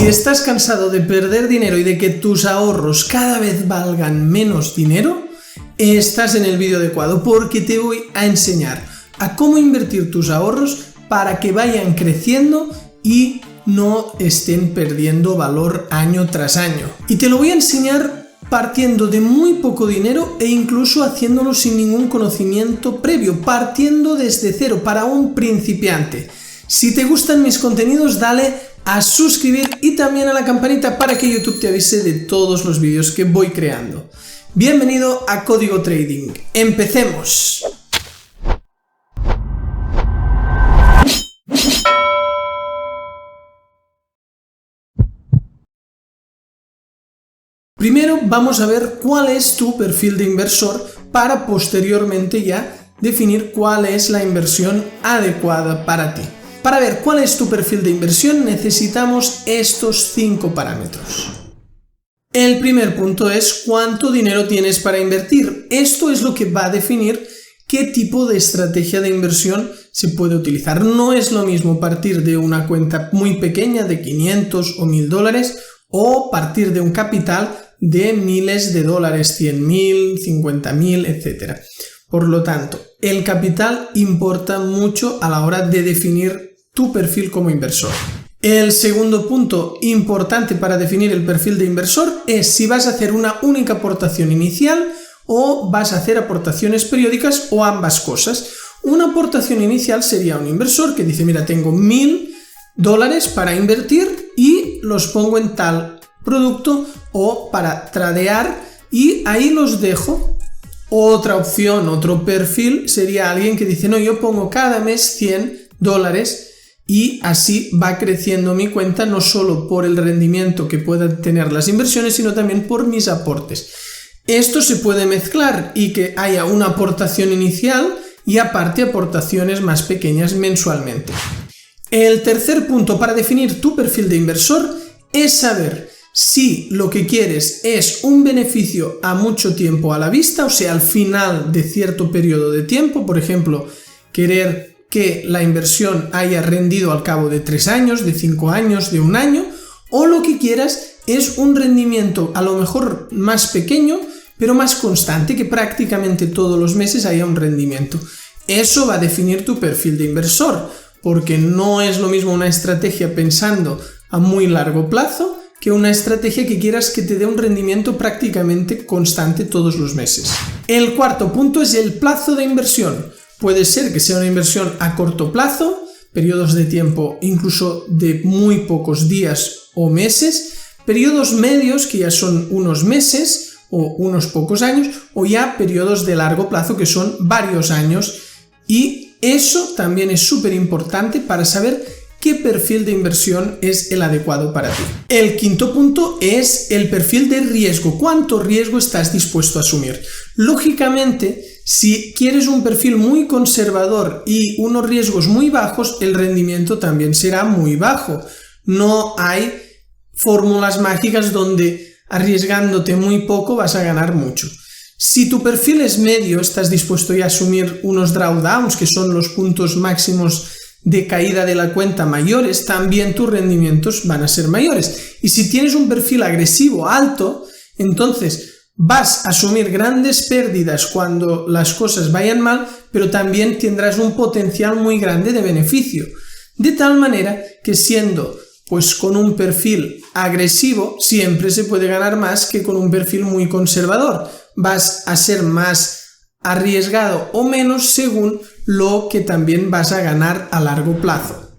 Si estás cansado de perder dinero y de que tus ahorros cada vez valgan menos dinero, estás en el vídeo adecuado porque te voy a enseñar a cómo invertir tus ahorros para que vayan creciendo y no estén perdiendo valor año tras año. Y te lo voy a enseñar partiendo de muy poco dinero e incluso haciéndolo sin ningún conocimiento previo, partiendo desde cero para un principiante. Si te gustan mis contenidos, dale a suscribir y también a la campanita para que YouTube te avise de todos los vídeos que voy creando. Bienvenido a Código Trading. ¡Empecemos! Primero vamos a ver cuál es tu perfil de inversor para posteriormente ya definir cuál es la inversión adecuada para ti. Para ver cuál es tu perfil de inversión necesitamos estos 5 parámetros. El primer punto es cuánto dinero tienes para invertir. Esto es lo que va a definir qué tipo de estrategia de inversión se puede utilizar. No es lo mismo partir de una cuenta muy pequeña de 500 o 1000 dólares o partir de un capital de miles de dólares, 100.000, 50.000, etc. Por lo tanto, el capital importa mucho a la hora de definir tu perfil como inversor. El segundo punto importante para definir el perfil de inversor es si vas a hacer una única aportación inicial o vas a hacer aportaciones periódicas o ambas cosas. Una aportación inicial sería un inversor que dice, mira, tengo 1000 dólares para invertir y los pongo en tal producto o para tradear y ahí los dejo. Otra opción, otro perfil sería alguien que dice, no, yo pongo cada mes 100 dólares y así va creciendo mi cuenta no solo por el rendimiento que puedan tener las inversiones, sino también por mis aportes. Esto se puede mezclar y que haya una aportación inicial y aparte aportaciones más pequeñas mensualmente. El tercer punto para definir tu perfil de inversor es saber si lo que quieres es un beneficio a mucho tiempo a la vista, o sea, al final de cierto periodo de tiempo, por ejemplo, querer que la inversión haya rendido al cabo de 3 años, de 5 años, de 1 año, o lo que quieras es un rendimiento a lo mejor más pequeño, pero más constante, que prácticamente todos los meses haya un rendimiento. Eso va a definir tu perfil de inversor, porque no es lo mismo una estrategia pensando a muy largo plazo que una estrategia que quieras que te dé un rendimiento prácticamente constante todos los meses. El cuarto punto es el plazo de inversión. Puede ser que sea una inversión a corto plazo, periodos de tiempo incluso de muy pocos días o meses, periodos medios que ya son unos meses o unos pocos años, o ya periodos de largo plazo que son varios años, y eso también es súper importante para saber qué perfil de inversión es el adecuado para ti. El quinto punto es el perfil de riesgo. ¿Cuánto riesgo estás dispuesto a asumir? Lógicamente, si quieres un perfil muy conservador y unos riesgos muy bajos, el rendimiento también será muy bajo. No hay fórmulas mágicas donde arriesgándote muy poco vas a ganar mucho. Si tu perfil es medio, estás dispuesto ya a asumir unos drawdowns, que son los puntos máximos de caída de la cuenta mayores, también tus rendimientos van a ser mayores. Y si tienes un perfil agresivo alto, entonces vas a asumir grandes pérdidas cuando las cosas vayan mal, pero también tendrás un potencial muy grande de beneficio. De tal manera que siendo pues con un perfil agresivo siempre se puede ganar más que con un perfil muy conservador. Vas a ser más arriesgado o menos según lo que también vas a ganar a largo plazo.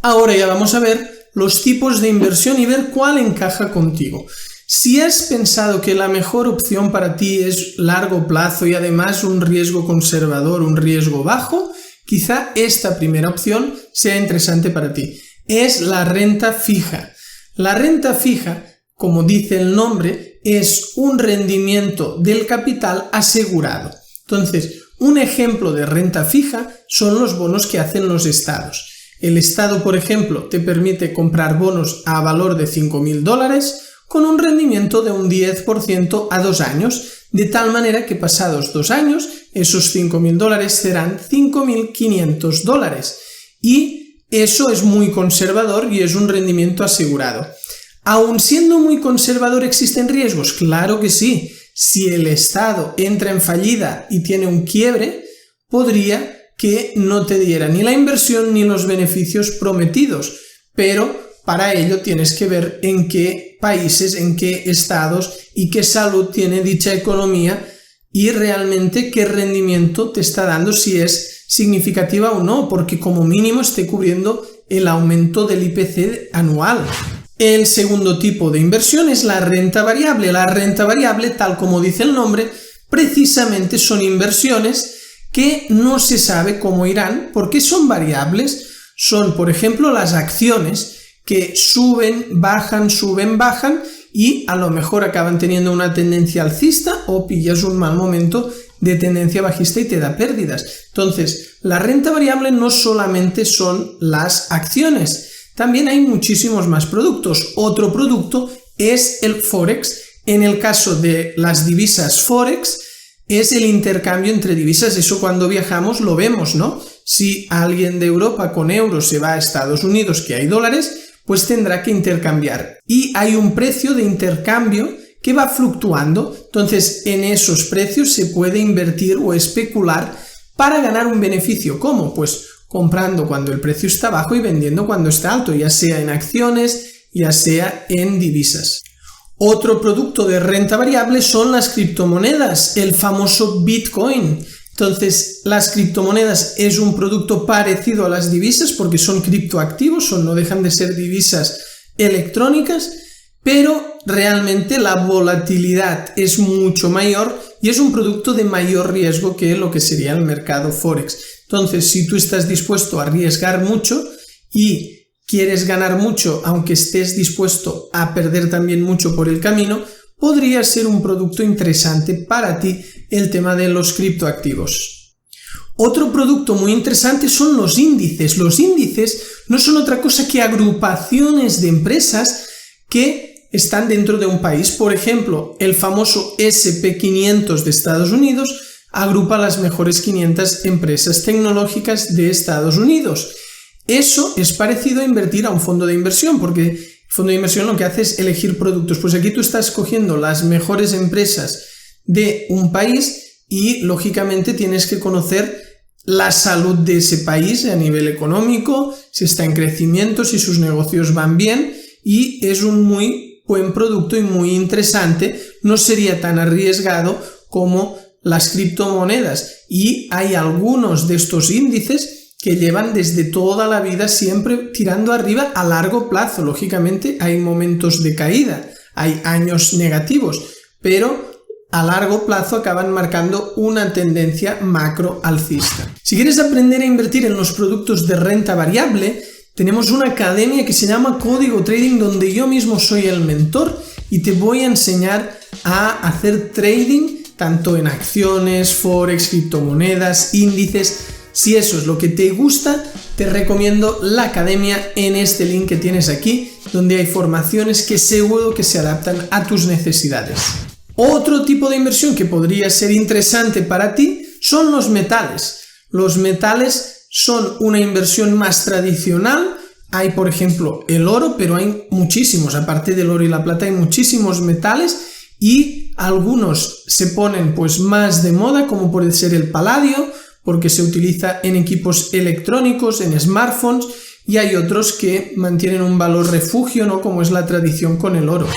Ahora ya vamos a ver los tipos de inversión y ver cuál encaja contigo. Si has pensado que la mejor opción para ti es largo plazo y además un riesgo conservador, un riesgo bajo, quizá esta primera opción sea interesante para ti. Es la renta fija. La renta fija, como dice el nombre, es un rendimiento del capital asegurado. Entonces, un ejemplo de renta fija son los bonos que hacen los estados. El estado, por ejemplo, te permite comprar bonos a valor de 5.000 dólares con un rendimiento de un 10% a 2 años, de tal manera que pasados 2 años, esos 5.000 dólares serán 5.500 dólares. Y eso es muy conservador y es un rendimiento asegurado. ¿Aun siendo muy conservador existen riesgos? Claro que sí. Si el Estado entra en fallida y tiene un quiebre, podría que no te diera ni la inversión ni los beneficios prometidos, pero para ello tienes que ver en qué países, en qué estados y qué salud tiene dicha economía y realmente qué rendimiento te está dando, si es significativa o no, porque como mínimo esté cubriendo el aumento del IPC anual. El segundo tipo de inversión es la renta variable. La renta variable, tal como dice el nombre, precisamente son inversiones que no se sabe cómo irán porque son variables. Son, por ejemplo, las acciones que suben, bajan y a lo mejor acaban teniendo una tendencia alcista o pillas un mal momento de tendencia bajista y te da pérdidas. Entonces, la renta variable no solamente son las acciones, también hay muchísimos más productos. Otro producto es el Forex. En el caso de las divisas Forex, es el intercambio entre divisas. Eso cuando viajamos lo vemos, ¿no? Si alguien de Europa con euros se va a Estados Unidos, que hay dólares, pues tendrá que intercambiar. Y hay un precio de intercambio que va fluctuando. Entonces, en esos precios se puede invertir o especular para ganar un beneficio. ¿Cómo? Pues comprando cuando el precio está bajo y vendiendo cuando está alto, ya sea en acciones, ya sea en divisas. Otro producto de renta variable son las criptomonedas, el famoso Bitcoin. Entonces, las criptomonedas es un producto parecido a las divisas porque son criptoactivos, no dejan de ser divisas electrónicas, pero realmente la volatilidad es mucho mayor y es un producto de mayor riesgo que lo que sería el mercado Forex. Entonces, si tú estás dispuesto a arriesgar mucho y quieres ganar mucho, aunque estés dispuesto a perder también mucho por el camino, podría ser un producto interesante para ti el tema de los criptoactivos. Otro producto muy interesante son los índices. Los índices no son otra cosa que agrupaciones de empresas que están dentro de un país. Por ejemplo, el famoso S&P 500 de Estados Unidos agrupa las mejores 500 empresas tecnológicas de Estados Unidos. Eso es parecido a invertir a un fondo de inversión, porque el fondo de inversión lo que hace es elegir productos. Pues aquí tú estás cogiendo las mejores empresas de un país y, lógicamente, tienes que conocer la salud de ese país a nivel económico, si está en crecimiento, si sus negocios van bien, y es un muy buen producto y muy interesante. No sería tan arriesgado como las criptomonedas, y hay algunos de estos índices que llevan desde toda la vida siempre tirando arriba a largo plazo. Lógicamente hay momentos de caída, hay años negativos, pero a largo plazo acaban marcando una tendencia macro alcista. Si quieres aprender a invertir en los productos de renta variable, tenemos una academia que se llama Código Trading, donde yo mismo soy el mentor y te voy a enseñar a hacer trading tanto en acciones, forex, criptomonedas, índices. Si eso es lo que te gusta, te recomiendo la academia en este link que tienes aquí, donde hay formaciones que seguro que se adaptan a tus necesidades. Otro tipo de inversión que podría ser interesante para ti son los metales. Los metales son una inversión más tradicional. Hay, por ejemplo, el oro, pero hay muchísimos. Aparte del oro y la plata, hay muchísimos metales y algunos se ponen pues más de moda, como puede ser el paladio, porque se utiliza en equipos electrónicos, en smartphones, y hay otros que mantienen un valor refugio, ¿no? Como es la tradición con el oro.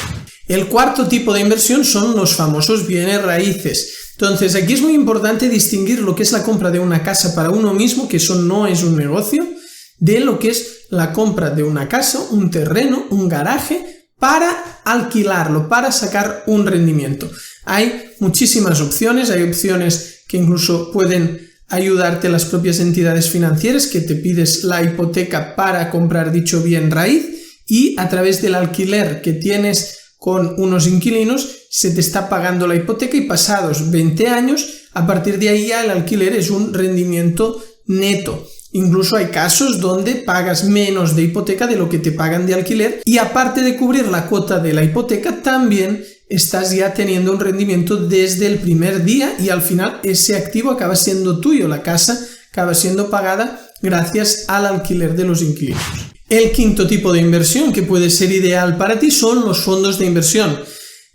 El cuarto tipo de inversión son los famosos bienes raíces. Entonces, aquí es muy importante distinguir lo que es la compra de una casa para uno mismo, que eso no es un negocio, de lo que es la compra de una casa, un terreno, un garaje, para alquilarlo, para sacar un rendimiento. Hay muchísimas opciones, hay opciones que incluso pueden ayudarte las propias entidades financieras, que te pides la hipoteca para comprar dicho bien raíz, y a través del alquiler que tienes con unos inquilinos se te está pagando la hipoteca, y pasados 20 años, a partir de ahí ya el alquiler es un rendimiento neto. Incluso hay casos donde pagas menos de hipoteca de lo que te pagan de alquiler, y aparte de cubrir la cuota de la hipoteca, también estás ya teniendo un rendimiento desde el primer día, y al final ese activo acaba siendo tuyo, la casa acaba siendo pagada gracias al alquiler de los inquilinos. El quinto tipo de inversión que puede ser ideal para ti son los fondos de inversión.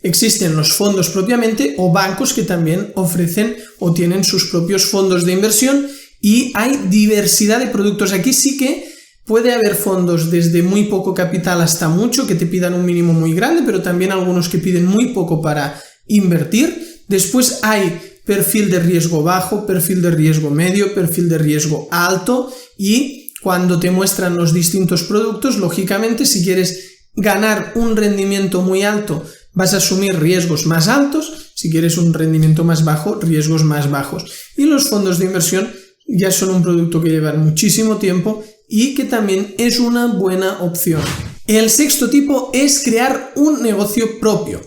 Existen los fondos propiamente o bancos que también ofrecen o tienen sus propios fondos de inversión y hay diversidad de productos. Aquí sí que puede haber fondos desde muy poco capital hasta mucho que te pidan un mínimo muy grande, pero también algunos que piden muy poco para invertir. Después hay perfil de riesgo bajo, perfil de riesgo medio, perfil de riesgo alto y cuando te muestran los distintos productos, lógicamente si quieres ganar un rendimiento muy alto vas a asumir riesgos más altos, si quieres un rendimiento más bajo, riesgos más bajos. Y los fondos de inversión ya son un producto que llevan muchísimo tiempo y que también es una buena opción. El sexto tipo es crear un negocio propio.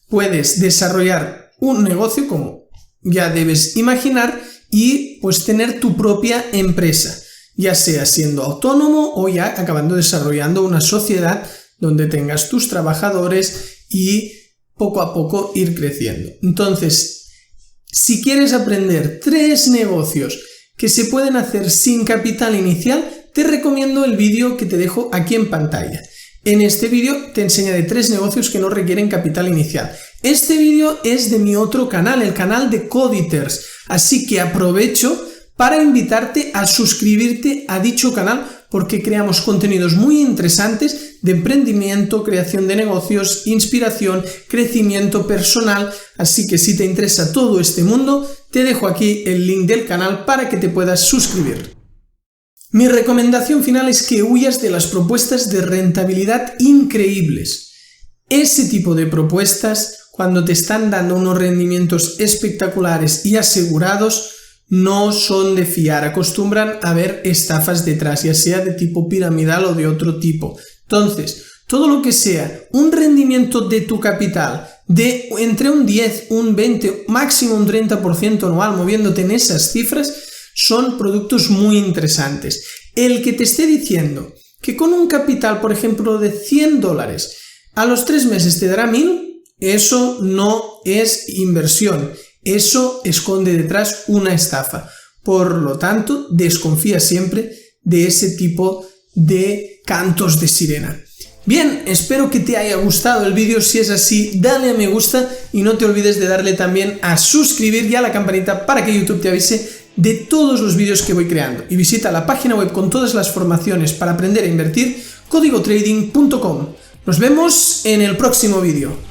Puedes desarrollar un negocio, como ya debes imaginar, y pues tener tu propia empresa, ya sea siendo autónomo o ya acabando desarrollando una sociedad donde tengas tus trabajadores y poco a poco ir creciendo. Entonces, si quieres aprender 3 negocios que se pueden hacer sin capital inicial, te recomiendo el vídeo que te dejo aquí en pantalla. En este vídeo te enseñaré 3 negocios que no requieren capital inicial. Este vídeo es de mi otro canal, el canal de Coditers, así que aprovecho para invitarte a suscribirte a dicho canal porque creamos contenidos muy interesantes de emprendimiento, creación de negocios, inspiración, crecimiento personal, así que si te interesa todo este mundo, te dejo aquí el link del canal para que te puedas suscribir. Mi recomendación final es que huyas de las propuestas de rentabilidad increíbles. Ese tipo de propuestas, cuando te están dando unos rendimientos espectaculares y asegurados, no son de fiar, acostumbran a haber estafas detrás, ya sea de tipo piramidal o de otro tipo. Entonces, todo lo que sea un rendimiento de tu capital de entre un 10, un 20, máximo un 30% anual, moviéndote en esas cifras, son productos muy interesantes. El que te esté diciendo que con un capital, por ejemplo, de $100, a los 3 meses te dará 1000, eso no es inversión. Eso esconde detrás una estafa. Por lo tanto, desconfía siempre de ese tipo de cantos de sirena. Bien, espero que te haya gustado el vídeo. Si es así, dale a me gusta y no te olvides de darle también a suscribir y a la campanita para que YouTube te avise de todos los vídeos que voy creando. Y visita la página web con todas las formaciones para aprender a invertir, códigotrading.com. Nos vemos en el próximo vídeo.